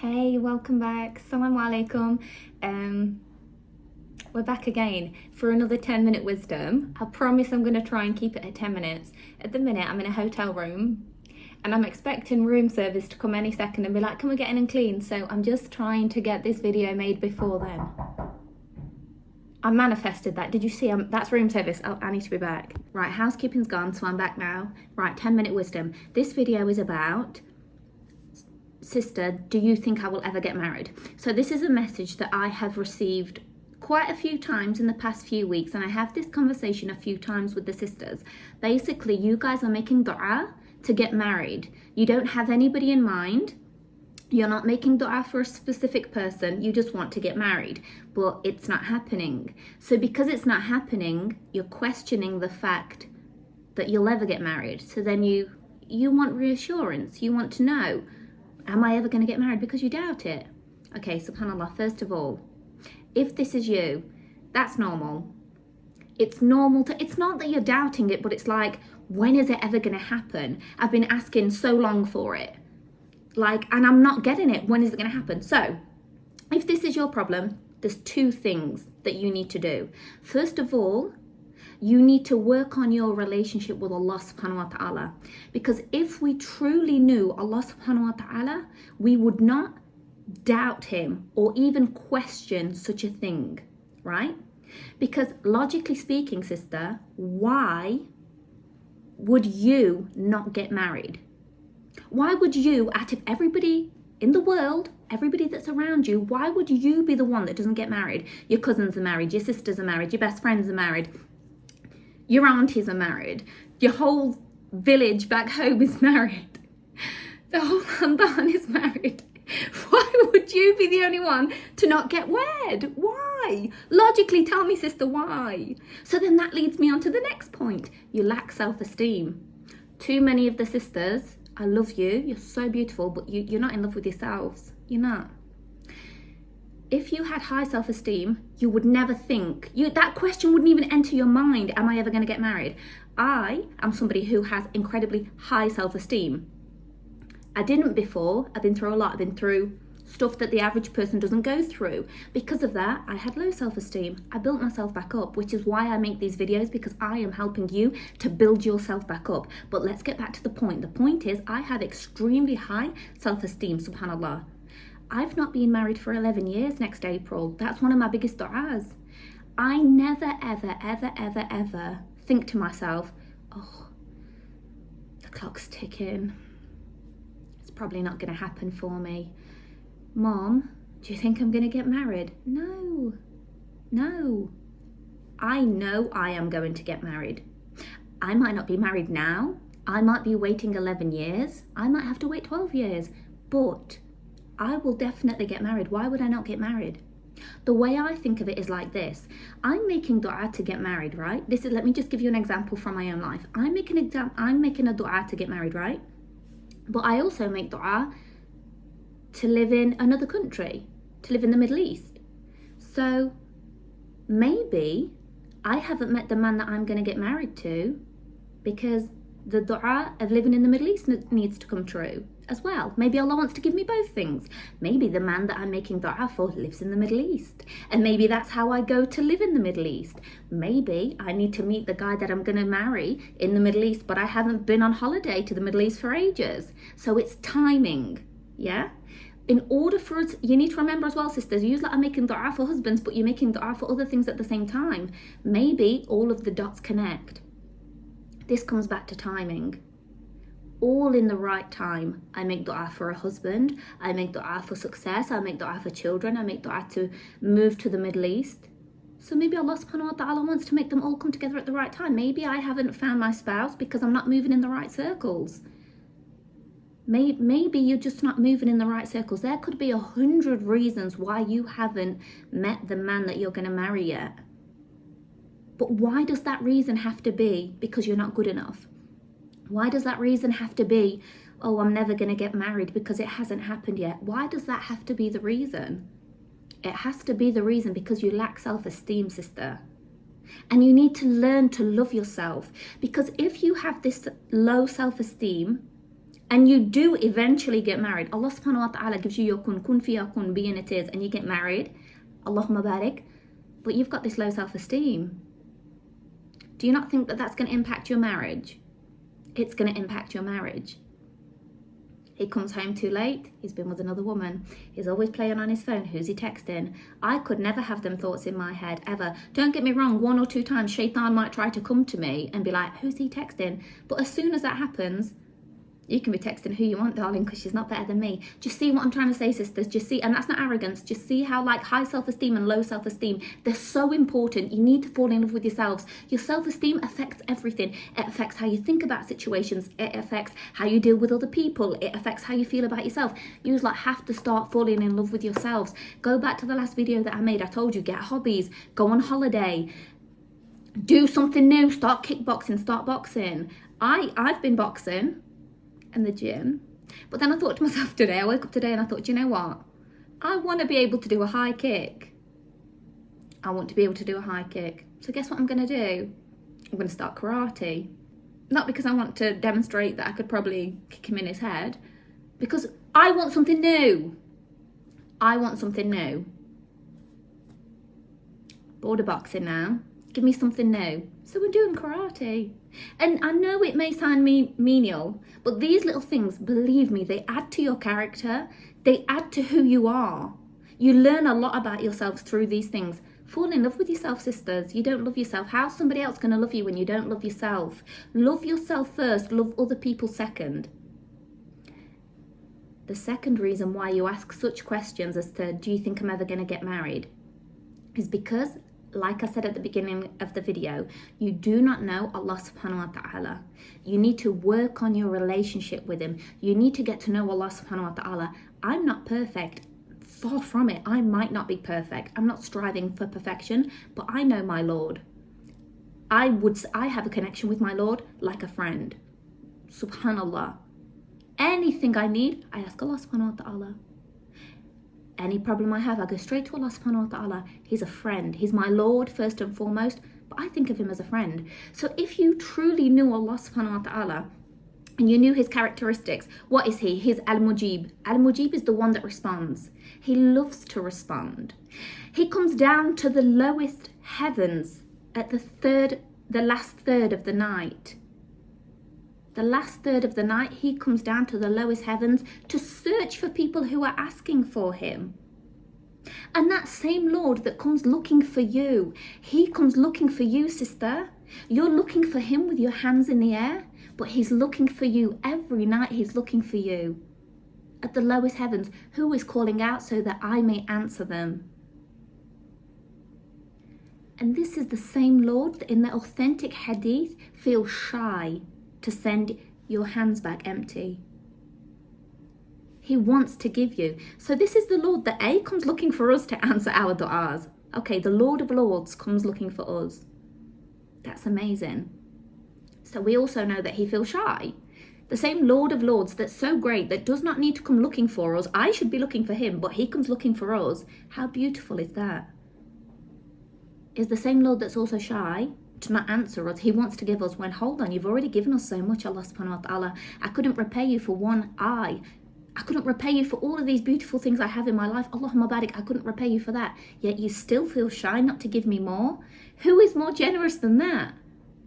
Hey, welcome back. Assalamu alaikum. We're back again for another 10-minute wisdom. I promise I'm going to try and keep it at 10 minutes. At the minute, I'm in a hotel room and I'm expecting room service to come any second and be like, can we get in and clean? So I'm just trying to get this video made before then. I manifested that. Did you see? That's room service. Oh, I need to be back. Right, housekeeping's gone, so I'm back now. Right, 10-minute wisdom. This video is about... Sister, do you think I will ever get married? So this is a message that I have received quite a few times in the past few weeks, and I have this conversation a few times with the sisters. Basically, you guys are making dua to get married. You don't have anybody in mind. You're not making dua for a specific person. You just want to get married, but it's not happening. So because it's not happening, you're questioning the fact that you'll ever get married. So then you want reassurance. You want to know, am I ever going to get married? Because you doubt it. Okay, subhanAllah, first of all, if this is you, that's normal. It's normal to, it's not that you're doubting it, but it's like, when is it ever going to happen? I've been asking so long for it. And I'm not getting it. When is it going to happen? So, if this is your problem, there's two things that you need to do. First of all, you need to work on your relationship with Allah subhanahu wa ta'ala. Because if we truly knew Allah subhanahu wa ta'ala, we would not doubt him or even question such a thing, right? Because logically speaking, sister, why would you not get married? Why would you, out of everybody in the world, everybody that's around you, why would you be the one that doesn't get married? Your cousins are married, your sisters are married, your best friends are married, your aunties are married, your whole village back home is married, the whole Khandan is married. Why would you be the only one to not get wed? Why? Logically tell me, sister, why? So then that leads me on to the next point. You lack self-esteem. Too many of the sisters, I love you, you're so beautiful, but you're not in love with yourselves. You're not. If you had high self-esteem, you would never think, that question wouldn't even enter your mind, am I ever going to get married? I am somebody who has incredibly high self-esteem. I didn't before. I've been through a lot. I've been through stuff that the average person doesn't go through. Because of that, I had low self-esteem. I built myself back up, which is why I make these videos, because I am helping you to build yourself back up. But let's get back to the point. The point is, I have extremely high self-esteem, subhanAllah. I've not been married for 11 years next April. That's one of my biggest du'as. I never, ever, ever, ever, ever think to myself, oh, the clock's ticking. It's probably not going to happen for me. Mom, do you think I'm going to get married? No. I know I am going to get married. I might not be married now. I might be waiting 11 years. I might have to wait 12 years. But I will definitely get married. Why would I not get married? The way I think of it is like this. I'm making dua to get married, right? Let me just give you an example from my own life. I'm making a dua to get married, right? But I also make dua to live in another country, to live in the Middle East. So maybe I haven't met the man that I'm going to get married to, because the dua of living in the Middle East needs to come true as well. Maybe Allah wants to give me both things. Maybe the man that I'm making dua for lives in the Middle East, and maybe that's how I go to live in the Middle East. Maybe I need to meet the guy that I'm going to marry in the Middle East, but I haven't been on holiday to the Middle East for ages. So it's timing, yeah? In order for us, you need to remember as well, sisters, you are making dua for husbands, but you're making dua for other things at the same time. Maybe all of the dots connect. This comes back to timing. All in the right time. I make dua for a husband. I make dua for success. I make dua for children. I make dua to move to the Middle East. So maybe Allah subhanahu wa ta'ala wants to make them all come together at the right time. Maybe I haven't found my spouse because I'm not moving in the right circles. Maybe you're just not moving in the right circles. There could be 100 reasons why you haven't met the man that you're going to marry yet. But why does that reason have to be because you're not good enough? Why does that reason have to be, oh, I'm never going to get married because it hasn't happened yet? Why does that have to be the reason? It has to be the reason because you lack self-esteem, sister. And you need to learn to love yourself. Because if you have this low self-esteem, and you do eventually get married. Allah subhanahu wa ta'ala gives you your kun fiyakun, be and it is, and you get married. Allahumma barik. But you've got this low self-esteem. Do you not think that that's going to impact your marriage? It's going to impact your marriage. He comes home too late, he's been with another woman, he's always playing on his phone, who's he texting? I could never have them thoughts in my head, ever. Don't get me wrong, 1 or 2 times shaitan might try to come to me and be like, who's he texting? But as soon as that happens, you can be texting who you want, darling, because she's not better than me. Just see what I'm trying to say, sisters. Just see, and that's not arrogance. Just see how like high self-esteem and low self-esteem, they're so important. You need to fall in love with yourselves. Your self-esteem affects everything. It affects how you think about situations. It affects how you deal with other people. It affects how you feel about yourself. You just like have to start falling in love with yourselves. Go back to the last video that I made. I told you, get hobbies, go on holiday, do something new, start kickboxing, start boxing. I've been boxing in the gym, but then I thought to myself today, I woke up today and I thought, you know what, I want to be able to do a high kick. I want to be able to do a high kick. So guess what I'm going to do? I'm going to start karate. Not because I want to demonstrate that I could probably kick him in his head, because I want something new. I want something new. Bored of boxing now. Give me something new. So we're doing karate. And I know it may sound menial, but these little things, believe me, they add to your character. They add to who you are. You learn a lot about yourselves through these things. Fall in love with yourself, sisters. You don't love yourself. How's somebody else going to love you when you don't love yourself? Love yourself first. Love other people second. The second reason why you ask such questions as to, do you think I'm ever going to get married? Is because, like I said at the beginning of the video, you do not know Allah subhanahu wa ta'ala. You need to work on your relationship with him. You need to get to know Allah subhanahu wa ta'ala. I'm not perfect. Far from it. I might not be perfect. I'm not striving for perfection, but I know my Lord. I have a connection with my Lord like a friend. Subhanallah. Anything I need, I ask Allah subhanahu wa ta'ala. Any problem I have, I go straight to Allah subhanahu wa ta'ala. He's a friend. He's my Lord first and foremost, but I think of him as a friend. So if you truly knew Allah subhanahu wa ta'ala and you knew his characteristics, what is he? He's Al-Mujib. Al-Mujib is the one that responds. He loves to respond. He comes down to the lowest heavens at the last third of the night. The last third of the night, he comes down to the lowest heavens to search for people who are asking for him. And that same Lord that comes looking for you, he comes looking for you, sister. You're looking for him with your hands in the air, but he's looking for you every night. He's looking for you at the lowest heavens. Who is calling out so that I may answer them? And this is the same Lord that in the authentic hadith feels shy to send your hands back empty. He wants to give you. So this is the Lord that comes looking for us to answer our du'as. Okay, the Lord of Lords comes looking for us. That's amazing. So we also know that he feels shy. The same Lord of Lords that's so great that does not need to come looking for us. I should be looking for him, but he comes looking for us. How beautiful is that? Is the same Lord that's also shy to not answer us. He wants to give us when, hold on, you've already given us so much, Allah subhanahu wa ta'ala. I couldn't repay you for one eye. I couldn't repay you for all of these beautiful things I have in my life. Allahumma barik, I couldn't repay you for that. Yet you still feel shy not to give me more. Who is more generous than that?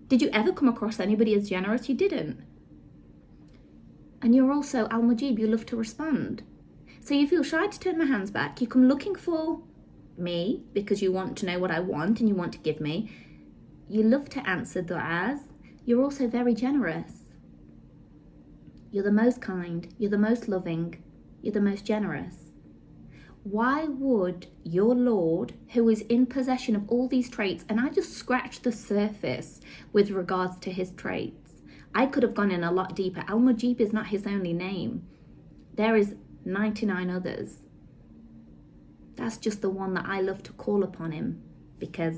Did you ever come across anybody as generous? You didn't. And you're also Al-Mujib, you love to respond. So you feel shy to turn my hands back. You come looking for me because you want to know what I want and you want to give me. You love to answer du'as. You're also very generous. You're the most kind. You're the most loving. You're the most generous. Why would your Lord, who is in possession of all these traits, and I just scratched the surface with regards to his traits. I could have gone in a lot deeper. Al-Mujib is not his only name. There is 99 others. That's just the one that I love to call upon him, because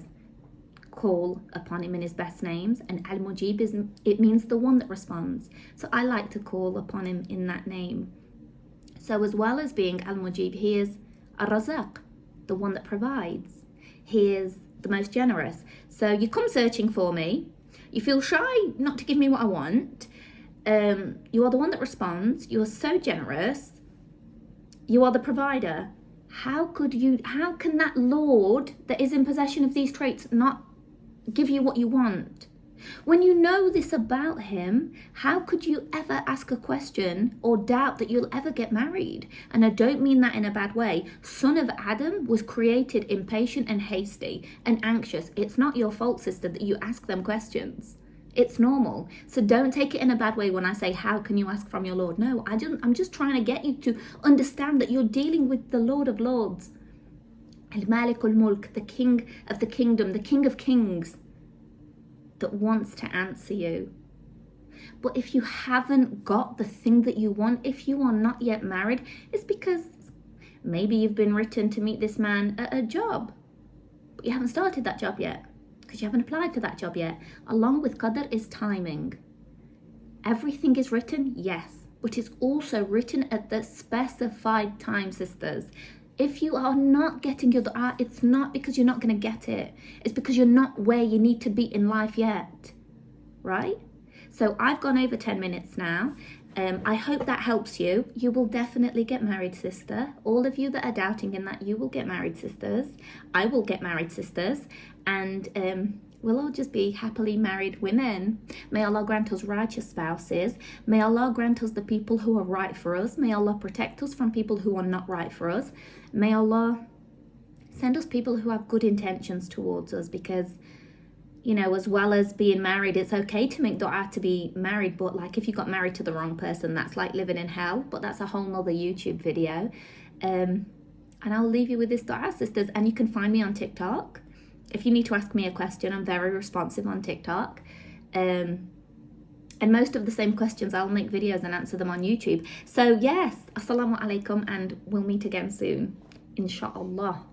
call upon him in his best names, and Al-Mujib it means the one that responds. So I like to call upon him in that name. So as well as being Al-Mujib, he is Ar-Razaq, the one that provides. He is the most generous. So you come searching for me, you feel shy not to give me what I want, You are the one that responds. You are so generous. You are the provider. How can that Lord that is in possession of these traits not give you what you want? When you know this about him, how could you ever ask a question or doubt that you'll ever get married? And I don't mean that in a bad way. Son of Adam was created impatient and hasty and anxious. It's not your fault, sister, that you ask them questions. It's normal. So don't take it in a bad way when I say, how can you ask from your Lord? No, I'm just trying to get you to understand that you're dealing with the Lord of Lords. Al-Malik al-Mulk, the King of the kingdom, the King of kings, that wants to answer you. But if you haven't got the thing that you want, if you are not yet married, it's because maybe you've been written to meet this man at a job, but you haven't started that job yet because you haven't applied for that job yet. Along with qadr is timing. Everything is written, yes, but it's also written at the specified time, sisters. If you are not getting your dua, it's not because you're not going to get it. It's because you're not where you need to be in life yet, right? So I've gone over 10 minutes now. I hope that helps you. You will definitely get married, sister. All of you that are doubting in that, you will get married, sisters. I will get married, sisters. And we'll all just be happily married women. May Allah grant us righteous spouses. May Allah grant us the people who are right for us. May Allah protect us from people who are not right for us. May Allah send us people who have good intentions towards us, because, you know, as well as being married, it's okay to make dua to be married, but like if you got married to the wrong person, that's like living in hell. But that's a whole nother YouTube video. And I'll leave you with this dua, sisters. And you can find me on TikTok. If you need to ask me a question, I'm very responsive on TikTok. And most of the same questions, I'll make videos and answer them on YouTube. So yes, assalamu alaikum, and we'll meet again soon, inshallah.